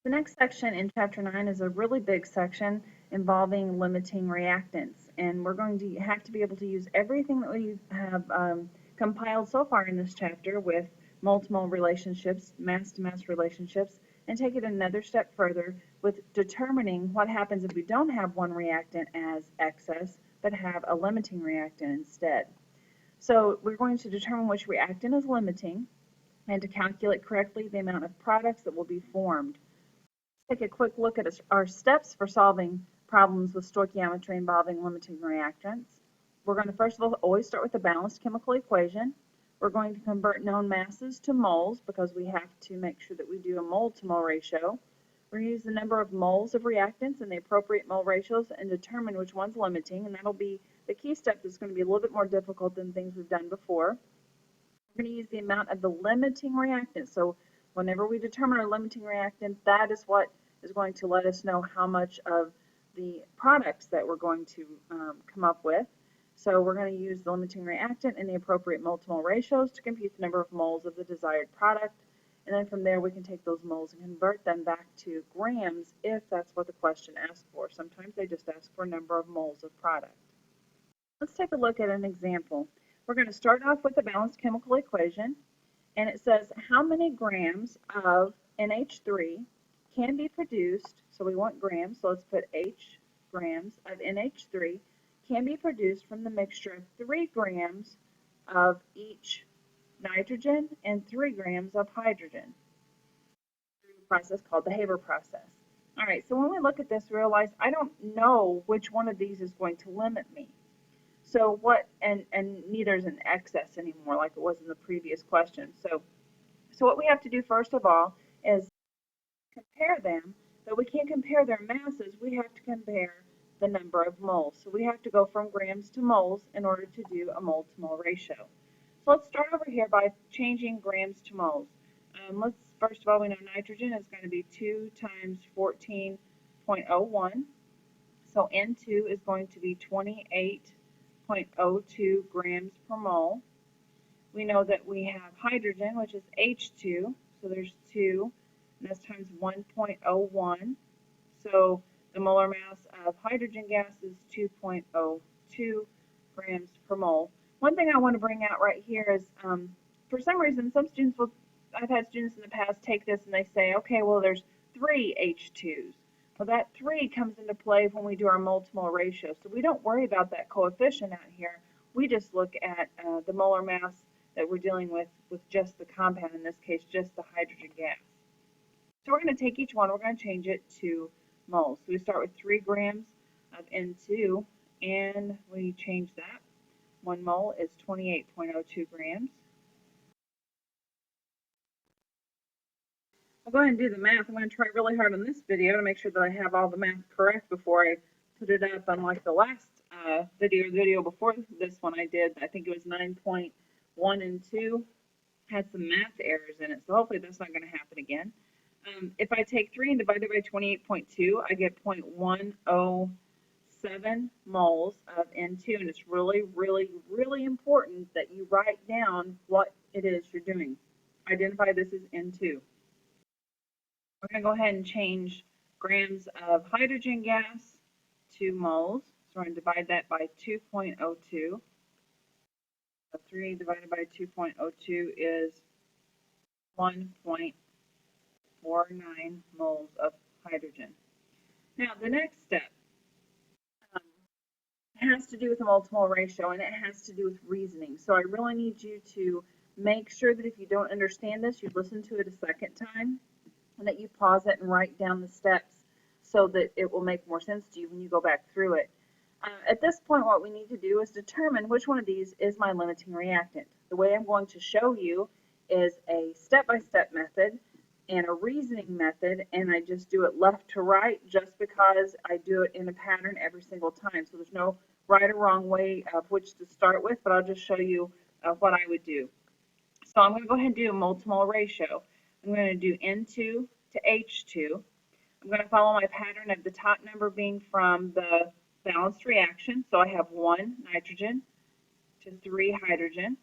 The next section in Chapter 9 is a really big section involving limiting reactants, and we're going to have to be able to use everything that we have compiled so far in this chapter with multiple relationships, mass-to-mass relationships, and take it another step further with determining what happens if we don't have one reactant as excess, but have a limiting reactant instead. So we're going to determine which reactant is limiting and to calculate correctly the amount of products that will be formed. Take a quick look at our steps for solving problems with stoichiometry involving limiting reactants. We're going to first of all always start with a balanced chemical equation. We're going to convert known masses to moles because we have to make sure that we do a mole to mole ratio. We're going to use the number of moles of reactants and the appropriate mole ratios and determine which one's limiting, and that'll be the key step that's going to be a little bit more difficult than things we've done before. We're going to use the amount of the limiting reactant. So whenever we determine our limiting reactant, that is what is going to let us know how much of the products that we're going to come up with. So we're going to use the limiting reactant and the appropriate mole-to-mole ratios to compute the number of moles of the desired product. And then from there, we can take those moles and convert them back to grams if that's what the question asks for. Sometimes they just ask for a number of moles of product. Let's take a look at an example. We're going to start off with a balanced chemical equation, and it says how many grams of NH3 can be produced, so we want grams, so let's put H grams of NH3 can be produced from the mixture of 3 grams of each nitrogen and 3 grams of hydrogen through a process called the Haber process. All right, so when we look at this, we realize I don't know which one of these is going to limit me. So what, and neither is an excess anymore like it was in the previous question. So what we have to do first of all is compare them, but we can't compare their masses. We have to compare the number of moles. So we have to go from grams to moles in order to do a mole to mole ratio. So let's start over here by changing grams to moles. Let's first of all, we know nitrogen is going to be 2 times 14.01. So N2 is going to be 28.02 grams per mole. We know that we have hydrogen, which is H2, so there's 2, and that's times 1.01. So the molar mass of hydrogen gas is 2.02 grams per mole. One thing I want to bring out right here is, for some reason, some students will, I've had students in the past take this and they say, okay, well, there's 3 H2s. Well, that 3 comes into play when we do our mole to mole ratio. So we don't worry about that coefficient out here. We just look at the molar mass that we're dealing with just the compound, in this case, just the hydrogen gas. So we're going to take each one, we're going to change it to moles. So we start with 3 grams of N2, and we change that. 1 mole is 28.02 grams. I'll go ahead and do the math. I'm going to try really hard on this video to make sure that I have all the math correct before I put it up. Unlike the last video before this one I did, I think it was 9.1 and 2, had some math errors in it, so hopefully that's not going to happen again. If I take 3 and divide it by 28.2, I get 0.107 moles of N2, and it's really, really, really important that you write down what it is you're doing. Identify this as N2. We're going to go ahead and change grams of hydrogen gas to moles. So we're going to divide that by 2.02. So 3 divided by 2.02 is 1.49 moles of hydrogen. Now, the next step has to do with the mole to mole ratio, and it has to do with reasoning. So I really need you to make sure that if you don't understand this, you listen to it a second time, and that you pause it and write down the steps so that it will make more sense to you when you go back through it. At this point, what we need to do is determine which one of these is my limiting reactant. The way I'm going to show you is a step-by-step method and a reasoning method, and I just do it left to right just because I do it in a pattern every single time. So there's no right or wrong way of which to start with, but I'll just show you what I would do. So I'm going to go ahead and do a mole to mole ratio. I'm going to do N2 to H2. I'm going to follow my pattern of the top number being from the balanced reaction. So I have 1 nitrogen to 3 hydrogen.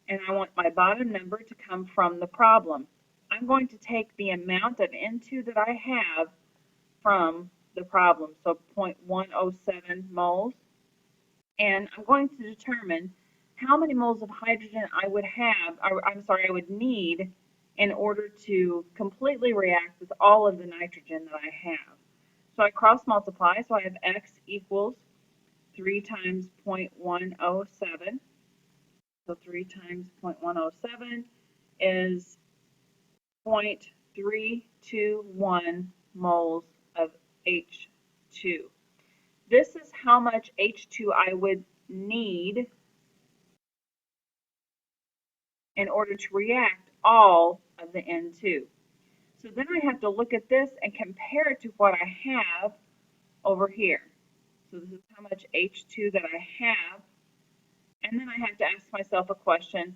And I want my bottom number to come from the problem. I I'm going to take the amount of N2 that I have from the problem, so 0.107 moles, and I'm going to determine how many moles of hydrogen I would have, or I'm sorry, I would need in order to completely react with all of the nitrogen that I have. So I cross multiply, so I have X equals 3 times 0.107. So 3 times 0.107 is 0.321 moles of H2. This is how much H2 I would need in order to react all of the N2. So then I have to look at this and compare it to what I have over here. So this is how much H2 that I have. And then I have to ask myself a question,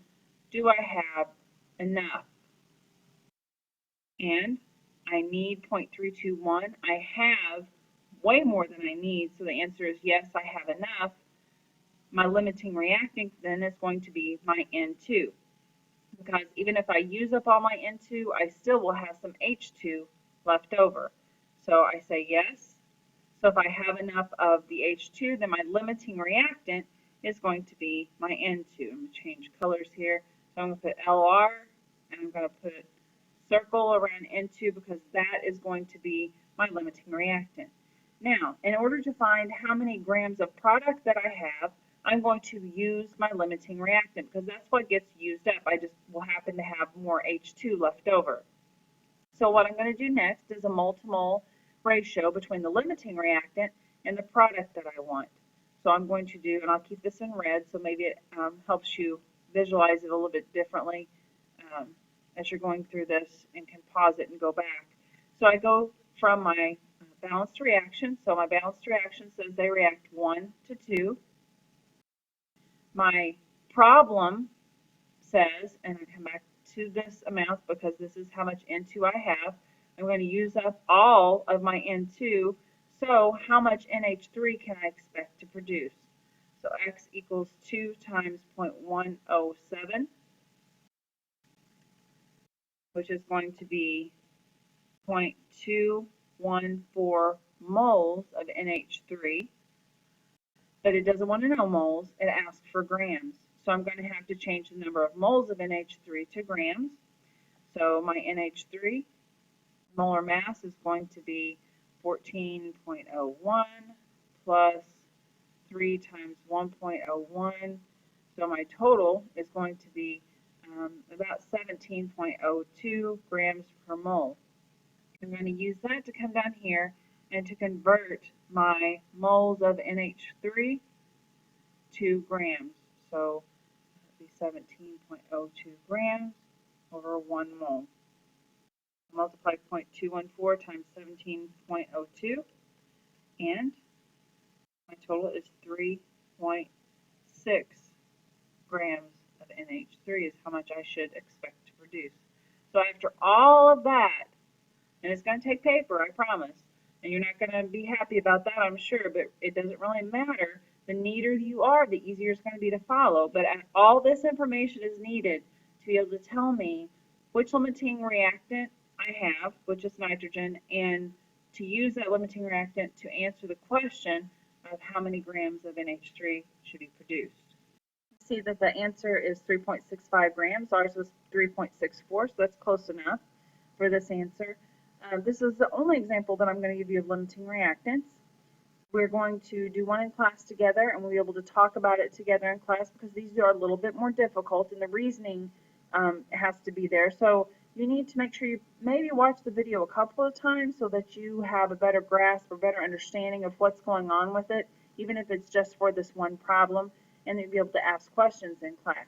do I have enough? And I need 0.321. I have way more than I need, so the answer is yes, I have enough. My limiting reactant then is going to be my N2, because even if I use up all my N2, I still will have some H2 left over. So I say yes. So if I have enough of the H2, then my limiting reactant is going to be my N2. I'm going to change colors here. So I'm going to put LR, and I'm going to put circle around N2 because that is going to be my limiting reactant. Now, in order to find how many grams of product that I have, I'm going to use my limiting reactant because that's what gets used up. I just will happen to have more H2 left over. So what I'm going to do next is a mole-to-mole ratio between the limiting reactant and the product that I want. So I'm going to do, and I'll keep this in red so maybe it helps you visualize it a little bit differently as you're going through this and can pause it and go back. So I go from my balanced reaction. So my balanced reaction says they react 1 to 2. My problem says, and I come back to this amount because this is how much N2 I have. I'm going to use up all of my N2. So how much NH3 can I expect to produce? So X equals 2 times 0.107, which is going to be 0.214 moles of NH3. But it doesn't want to know moles, it asks for grams. So I'm going to have to change the number of moles of NH3 to grams. So my NH3 molar mass is going to be 14.01 plus 3 times 1.01. So my total is going to be about 17.02 grams per mole. I'm going to use that to come down here and to convert my moles of NH3 to grams. So that would be 17.02 grams over 1 mole. Multiply 0.214 times 17.02, and my total is 3.6 grams of NH3 is how much I should expect to produce. So after all of that, and it's going to take paper, I promise, and you're not going to be happy about that, I'm sure, but it doesn't really matter. The neater you are, the easier it's going to be to follow. But all this information is needed to be able to tell me which limiting reactant I have, which is nitrogen, and to use that limiting reactant to answer the question of how many grams of NH3 should be produced. See that the answer is 3.65 grams. Ours was 3.64, so that's close enough for this answer. This is the only example that I'm going to give you of limiting reactants. We're going to do one in class together, and we'll be able to talk about it together in class because these are a little bit more difficult, and the reasoning has to be there. So you need to make sure you maybe watch the video a couple of times so that you have a better grasp or better understanding of what's going on with it, even if it's just for this one problem, and you'll be able to ask questions in class.